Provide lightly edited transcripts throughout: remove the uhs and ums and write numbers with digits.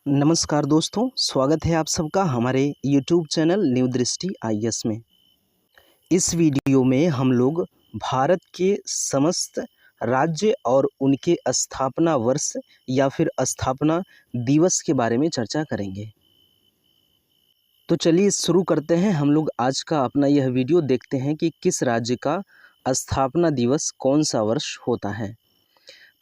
नमस्कार दोस्तों, स्वागत है आप सबका हमारे YouTube चैनल न्यू दृष्टि आईएएस में। इस वीडियो में हम लोग भारत के समस्त राज्य और उनके स्थापना वर्ष या फिर स्थापना दिवस के बारे में चर्चा करेंगे। तो चलिए शुरू करते हैं। हम लोग आज का अपना यह वीडियो देखते हैं कि किस राज्य का स्थापना दिवस कौन सा वर्ष होता है।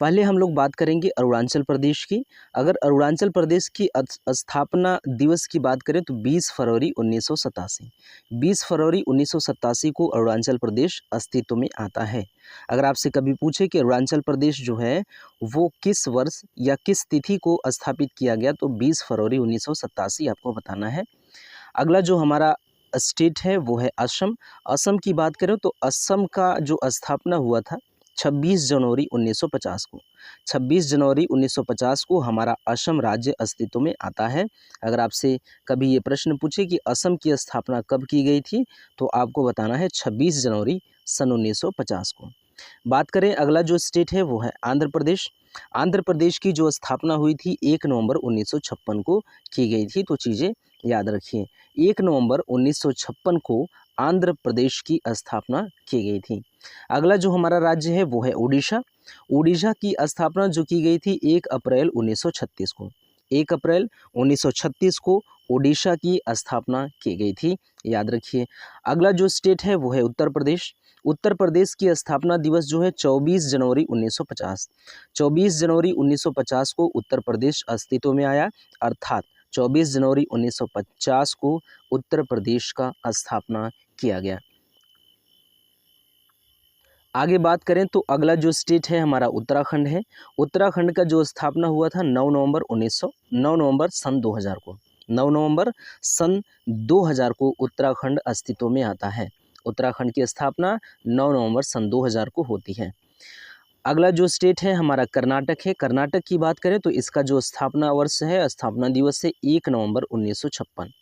पहले हम लोग बात करेंगे अरुणाचल प्रदेश की। अगर अरुणाचल प्रदेश की स्थापना दिवस की बात करें तो 20 फरवरी 1987 20 फरवरी 1987 को अरुणाचल प्रदेश अस्तित्व में आता है। अगर आपसे कभी पूछे कि अरुणाचल प्रदेश जो है वो किस वर्ष या किस तिथि को स्थापित किया गया तो 20 फरवरी 1987 आपको बताना है। अगला जो हमारा स्टेट है वो है असम। असम की बात करें तो असम का जो स्थापना हुआ था 26 जनवरी 1950 को। 26 जनवरी 1950 को हमारा असम राज्य अस्तित्व में आता है। अगर आपसे कभी ये प्रश्न पूछे कि असम की स्थापना कब की गई थी तो आपको बताना है 26 जनवरी सन 1950 को। बात करें अगला जो स्टेट है वो है आंध्र प्रदेश। आंध्र प्रदेश की जो स्थापना हुई थी 1 नवंबर 1956 को की गई थी, तो चीज़ें याद रखिए। 1 नवंबर 1956 को आंध्र प्रदेश की स्थापना की गई थी। अगला जो हमारा राज्य है वो है उड़ीसा। उड़ीसा की स्थापना जो की गई थी 1 अप्रैल 1936 को। 1 अप्रैल 1936 को उड़ीसा की स्थापना की गई थी, याद रखिए। अगला जो स्टेट है वो है उत्तर प्रदेश। उत्तर प्रदेश की स्थापना दिवस जो है 24 जनवरी 1950। 24 जनवरी 1950 को उत्तर प्रदेश अस्तित्व में आया, अर्थात 24 जनवरी 1950 को उत्तर प्रदेश का स्थापना किया गया। आगे बात करें तो अगला जो स्टेट है हमारा उत्तराखंड है। उत्तराखंड का जो स्थापना हुआ था 9 नवंबर सन 2000 को। 9 नवंबर सन 2000 को उत्तराखंड अस्तित्व में आता है। उत्तराखंड की स्थापना 9 नवंबर सन 2000 को होती है। अगला जो स्टेट है हमारा कर्नाटक है। कर्नाटक की बात करें तो इसका जो स्थापना वर्ष है, स्थापना दिवस है 1 नवंबर 1956।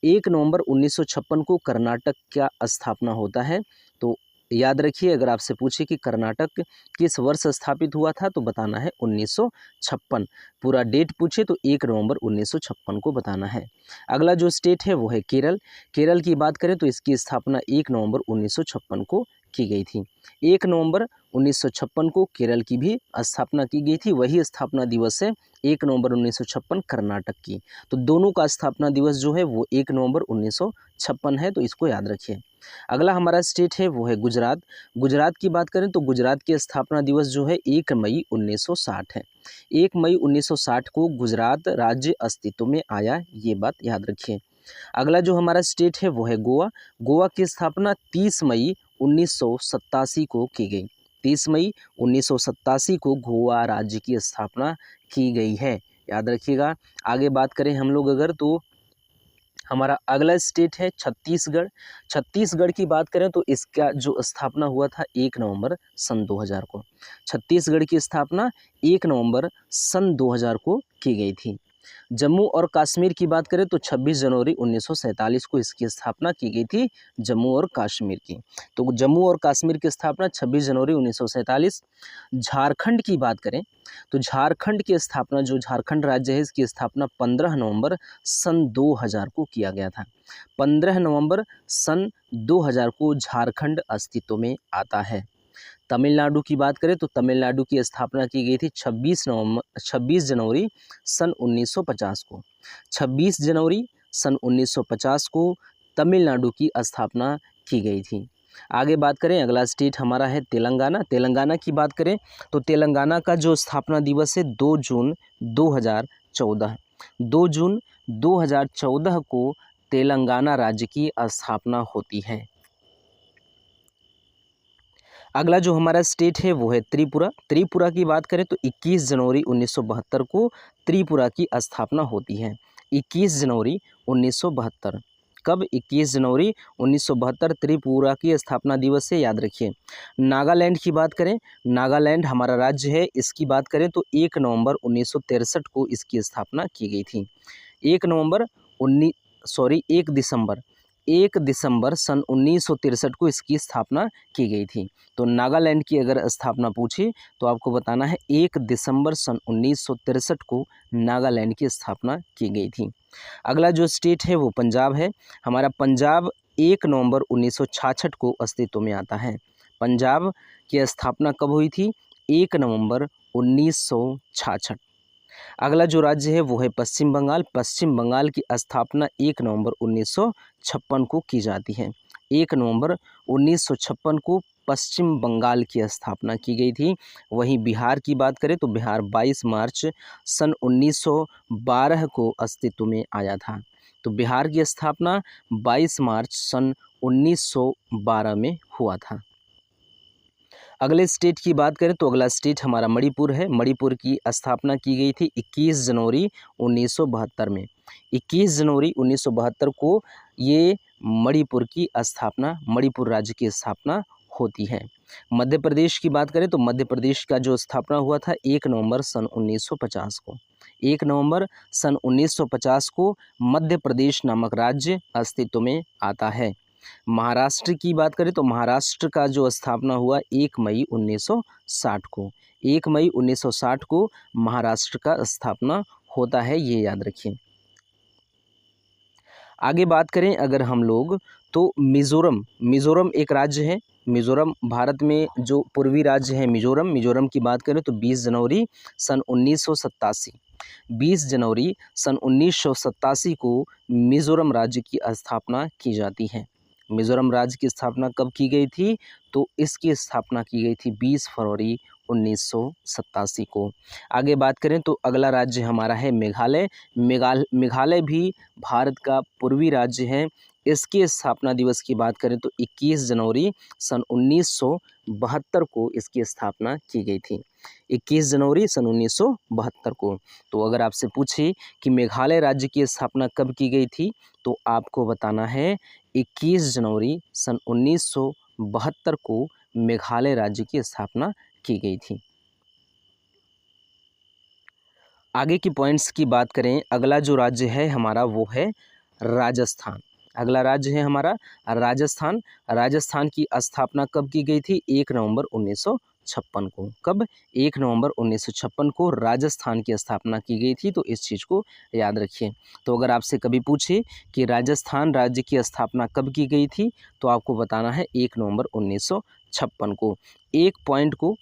1 नवंबर 1956 को कर्नाटक का स्थापना होता है। तो याद रखिए, अगर आपसे पूछे कि कर्नाटक किस वर्ष स्थापित हुआ था तो बताना है 1956। पूरा डेट पूछे तो 1 नवंबर 1956 को बताना है। अगला जो स्टेट है वो है केरल। केरल की बात करें तो इसकी स्थापना 1 नवंबर 1956 को की गई थी। 1 नवंबर 1956 को केरल की भी स्थापना की गई थी। वही स्थापना दिवस है 1 नवंबर 1956 कर्नाटक की। तो दोनों का स्थापना दिवस जो है वो 1 नवंबर 1956 है, तो इसको याद रखिए। अगला हमारा स्टेट है वो है गुजरात। गुजरात की बात करें तो गुजरात की स्थापना दिवस जो है 1 मई 1960 है। 1 मई 1960 को गुजरात राज्य अस्तित्व में आया, ये बात याद रखिए। अगला जो हमारा स्टेट है वो है गोवा। गोवा की स्थापना 30 मई 1987 को की गई। 30 मई 1987 को गोवा राज्य की स्थापना की गई है, याद रखिएगा। आगे बात करें हम लोग अगर तो हमारा अगला स्टेट है छत्तीसगढ़। छत्तीसगढ़ की बात करें तो इसका जो स्थापना हुआ था 1 नवंबर सन 2000 को। छत्तीसगढ़ की स्थापना 1 नवंबर सन 2000 को की गई थी। जम्मू और कश्मीर की बात करें तो 26 जनवरी 1947 को इसकी स्थापना की गई थी, जम्मू और कश्मीर की। तो जम्मू और कश्मीर की स्थापना 26 जनवरी 1947। झारखंड की बात करें तो झारखंड की स्थापना, जो झारखंड राज्य है, इसकी स्थापना 15 नवंबर सन 2000 को किया गया था। 15 नवंबर सन 2000 को झारखंड अस्तित्व में आता है। तमिलनाडु की बात करें तो तमिलनाडु की स्थापना की गई थी 26 जनवरी सन 1950 को। 26 जनवरी सन 1950 को तमिलनाडु की स्थापना की गई थी। आगे बात करें, अगला स्टेट हमारा है तेलंगाना। तेलंगाना की बात करें तो तेलंगाना का जो स्थापना दिवस है 2 जून 2014। 2 जून 2014 को तेलंगाना राज्य की स्थापना होती है। अगला जो हमारा स्टेट है वो है त्रिपुरा। त्रिपुरा की बात करें तो 21 जनवरी 1972 को त्रिपुरा की स्थापना होती है। 21 जनवरी 1972। कब? 21 जनवरी 1972 त्रिपुरा की स्थापना दिवस से, याद रखिए। नागालैंड की बात करें, नागालैंड हमारा राज्य है, इसकी बात करें तो 1 नवंबर 1963 को इसकी स्थापना की गई थी। 1 दिसंबर 1 दिसंबर सन 1963 को इसकी स्थापना की गई थी। तो नागालैंड की अगर स्थापना पूछे तो आपको बताना है 1 दिसंबर सन 1963 को नागालैंड की स्थापना की गई थी। अगला जो स्टेट है वो पंजाब है। हमारा पंजाब 1 नवंबर 1966 को अस्तित्व में आता है। पंजाब की स्थापना कब हुई थी? 1 नवंबर 1966। अगला जो राज्य है वो है पश्चिम बंगाल। पश्चिम बंगाल की स्थापना 1 नवंबर 1956 को की जाती है। 1 नवंबर 1956 को पश्चिम बंगाल की स्थापना की गई थी। वहीं बिहार की बात करें तो बिहार 22 मार्च सन 1912 को अस्तित्व में आया था। तो बिहार की स्थापना 22 मार्च सन 1912 में हुआ था। अगले स्टेट की बात करें तो अगला स्टेट हमारा मणिपुर है। मणिपुर की स्थापना की गई थी 21 जनवरी 1972 में। 21 जनवरी 1972 को ये मणिपुर की स्थापना, मणिपुर राज्य की स्थापना होती है। मध्य प्रदेश की बात करें तो मध्य प्रदेश का जो स्थापना हुआ था 1 नवंबर सन 1950 को। 1 नवंबर सन 1950 को मध्य प्रदेश नामक राज्य अस्तित्व में आता है। महाराष्ट्र की बात करें तो महाराष्ट्र का जो स्थापना हुआ 1 मई 1960 को। 1 मई 1960 को महाराष्ट्र का स्थापना होता है, ये याद रखिए। आगे बात करें अगर हम लोग तो मिज़ोरम एक राज्य है। मिज़ोरम भारत में जो पूर्वी राज्य है मिज़ोरम की बात करें तो 20 जनवरी सन 1987 20 जनवरी सन 1987 को मिज़ोरम राज्य की स्थापना की जाती है। मिज़ोरम राज्य की स्थापना कब की गई थी? तो इसकी स्थापना की गई थी 20 फरवरी 1987 को। आगे बात करें तो अगला राज्य हमारा है मेघालय। मेघालय भी भारत का पूर्वी राज्य है। इसके स्थापना दिवस की बात करें तो 21 जनवरी सन 1972 को इसकी स्थापना की गई थी। 21 जनवरी सन 1972 को। तो अगर आपसे पूछे कि मेघालय राज्य की स्थापना कब की गई थी तो आपको बताना है 21 जनवरी सन 1972 को मेघालय राज्य की स्थापना की गई थी। आगे की पॉइंट्स की बात करें, अगला जो राज्य है हमारा वो है राजस्थान। अगला राज्य है हमारा राजस्थान। राजस्थान की स्थापना कब की गई थी? 1 नवंबर 1956 को। कब? 1 नवंबर 1956 को राजस्थान की स्थापना की गई थी। तो इस चीज़ को याद रखिए। तो अगर आपसे कभी पूछे कि राजस्थान राज्य की स्थापना कब की गई थी तो आपको बताना है 1 नवंबर 1956 को। एक पॉइंट को,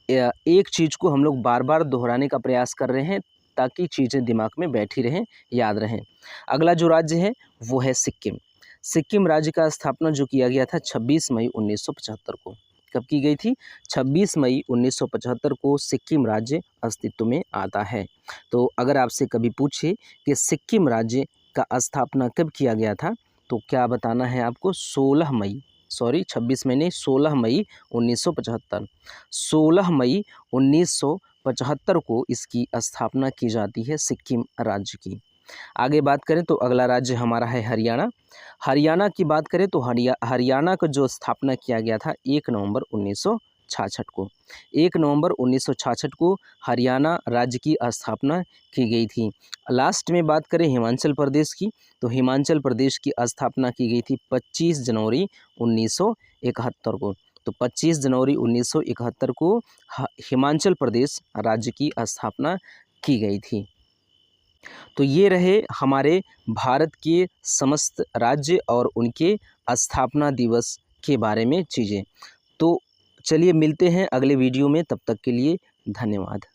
एक चीज़ को हम लोग बार बार दोहराने का प्रयास कर रहे हैं ताकि चीज़ें दिमाग में बैठी रहें, याद रहें। अगला जो राज्य है वो है सिक्किम। सिक्किम राज्य का स्थापना जो किया गया था 26 मई 1975 को। कब की गई थी? 26 मई 1975 को सिक्किम राज्य अस्तित्व में आता है। तो अगर आपसे कभी पूछे कि सिक्किम राज्य का स्थापना कब किया गया था तो क्या बताना है आपको? 16 मई 1975। 16 मई 1975 को इसकी स्थापना की जाती है सिक्किम राज्य की। आगे बात करें तो अगला राज्य हमारा है हरियाणा। हरियाणा की बात करें तो हरियाणा का जो स्थापना किया गया था 1 नवंबर 1966 को। 1 नवंबर 1966 को हरियाणा राज्य की स्थापना की गई थी। लास्ट में बात करें हिमाचल प्रदेश की तो हिमाचल प्रदेश की स्थापना की गई थी 25 जनवरी 1971 को। तो 25 जनवरी 1971 को हिमाचल प्रदेश राज्य की स्थापना की गई थी। तो ये रहे हमारे भारत के समस्त राज्य और उनके स्थापना दिवस के बारे में चीज़ें। तो चलिए मिलते हैं अगले वीडियो में, तब तक के लिए धन्यवाद।